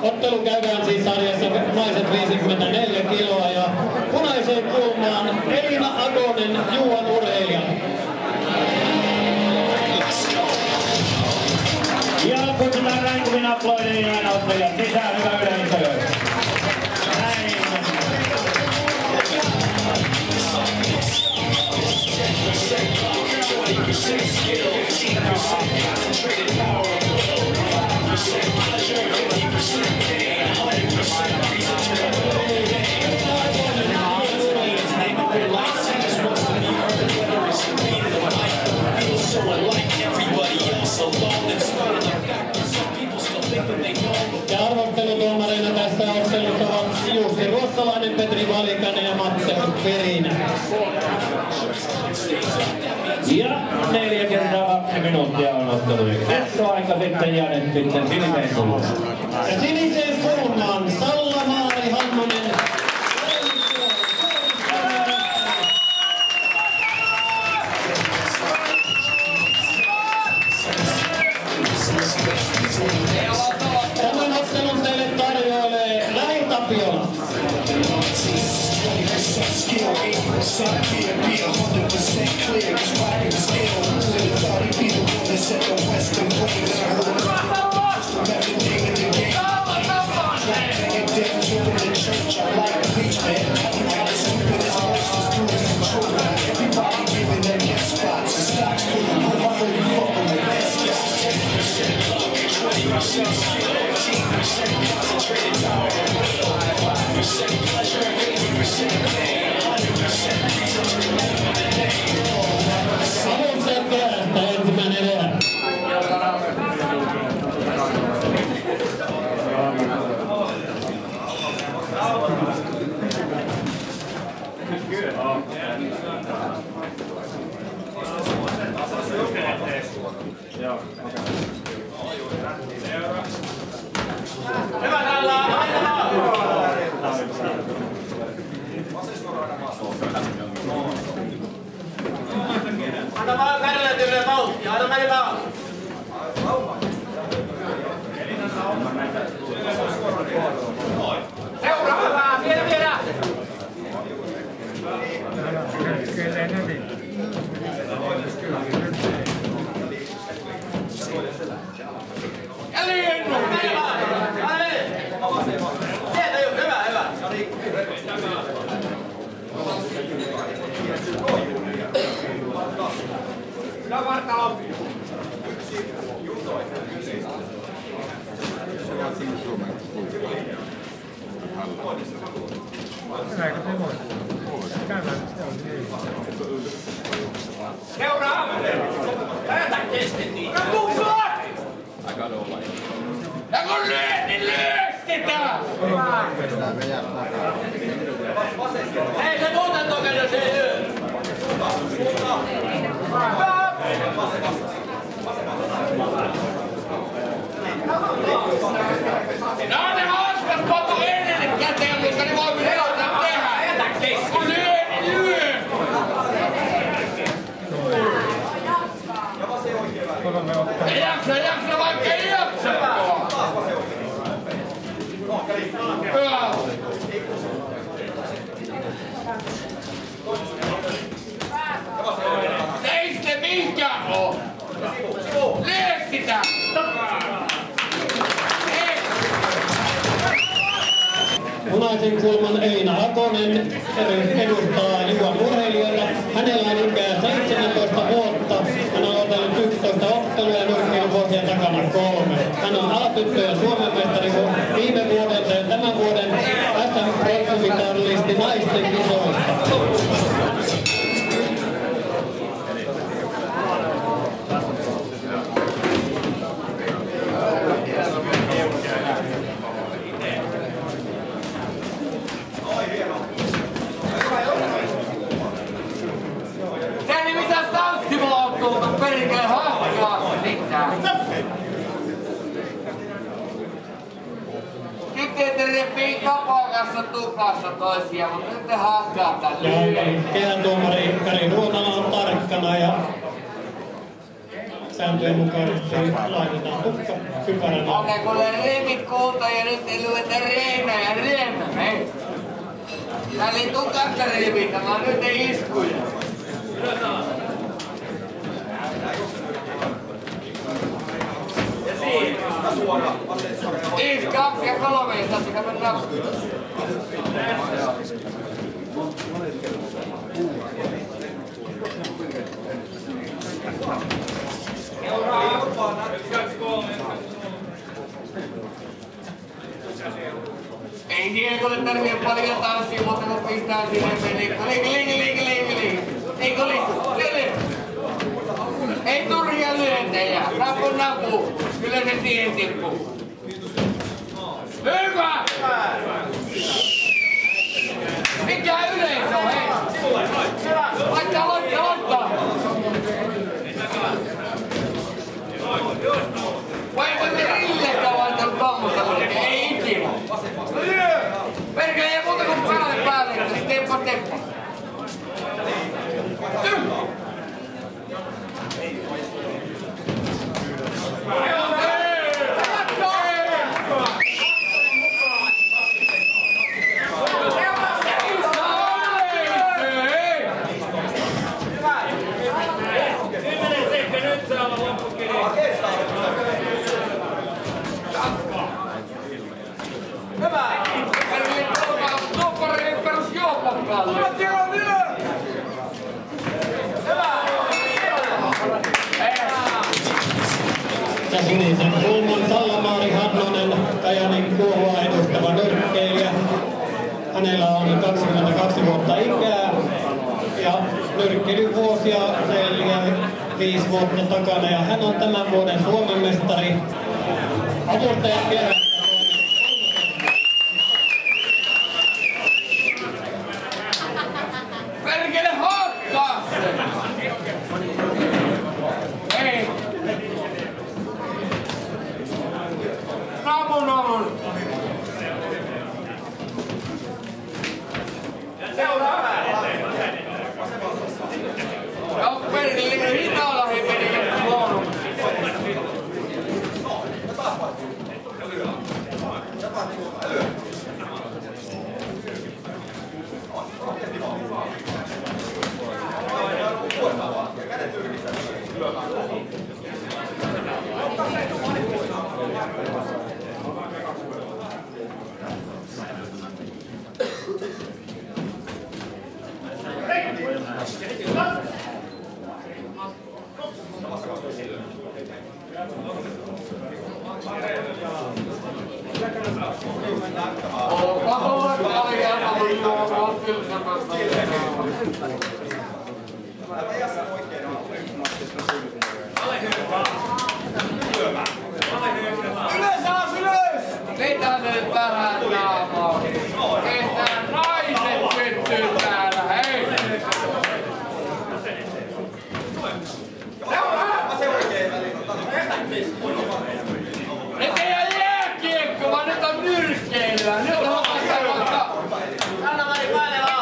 Ottelu käydään siis sarjassa naiset 54 kiloa ja punaiseen kulmaan Elina Agonen, Juan urheilija. Ja kutsutaan rankuvin aploidin ja aina ottelijat sisään, hyvä yleisö. Näin. Ja arvostelutuomareina tässä ottelussa ovat Jussi Ruotsalainen, Petri Valikainen ja Matteus Perinä. Ja 4 kertaa 2 minuuttia on ottelu. Aika sitten jäänyt sitten siniseen kulmaan. Ja siniseen kulmaan Salla-Maari Hannonen. Tämän ottelun teille tarjoilee Lähi Tapiola. Anna vaan Karille tyylleen vauhtia, anna meni vaan! Seuraavaa, viedä! Seuraava! Päätä kesken niin! Ja kun lyöt, niin lyöstetään! Hei, se muuten token, jos ei lyö! No ne haaskat kotu ennen käteen, mutta ne voi minä ottaa tehdä! Kun lyö, niin lyö! Ei jaksa, vaikka ei jaksa! Ei sitten minkään oo! Lyö sitä! Punaisen kulman Elina Agonen edustaa Juan urheilijoita. Hänellä on ikää 17 vuotta. Hän on otellut 11 ottelua ja nyrkkeilyvuosia takana 3. Hän on alatyttöjen Suomen mestari viime vuodelta ja tämän vuoden SM-bronssimitalisti naisten kisoista. Perkele hahkaa mitään. Nyt te repii kapakassa tuplassa toisia, mutta nyt te hahkaa tälle. Kehän tuomari Kari Ruotala on tarkkana ja sääntöjen mukaisesti laitetaan tukka kypäränä. Okei, kun olen riivit kuulta ja nyt ei lueta Reena ja Reena, hei. Tää oli tukasta riivitä, vaan nyt ei iskuja. Ja siinä. Iis, 2 ja 3, saatteko mennä? Ei siihen kuule tarvitse paljon tanssia, mutta kun pistää siihen meni. Liiku. Ei turhia lyöntejä. Napu. Kyllä se siihen tippuu. Hyvä! Mikä yleisö, hei? Laittaa! Vai me rilletä laittaa tommosta, ei ikinä. Perkele, ei muuta kuin päälle, steppa. Ja sinisen kulman Salla-Maari Hannonen, Kajanin Kuohua edustava nyrkkeilijä. Hänellä on 22 vuotta ikää ja nyrkkeilyvuosia 4-5 vuotta takana. Ja hän on tämän vuoden Suomen mestari. Avustajat kerran. Perkele, hakkaa se! Ei! Namun! Seuraava! Ja perkele, hitaalla he perkele huono. Vetää nyt vähän naamaa. Ketään naiset syttyy täällä, hei! Nyt ei ole jääkiekko, vaan nyt on nyrkkeilyä. Nyt on vaikka... Anna Mari, paine vaan!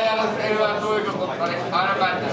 jälkeen ei hyvä suikut, mutta aina päättää.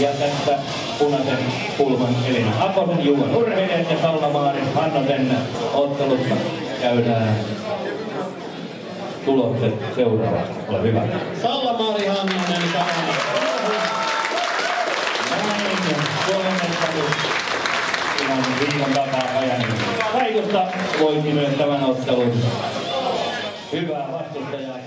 Ja tästä punaisen pulman Elina Aposen, Juuan urheilijat ja Salla-Maarin Hannosen ottelussa käydään tulokset seuraavaksi. Ole hyvä. Salla-Maari Hannonen saa. Näin, Suomen mestaruus ihan viikon takaa ajan. Vaikusta voitti myös tämän ottelun. Hyvää vastustajaa.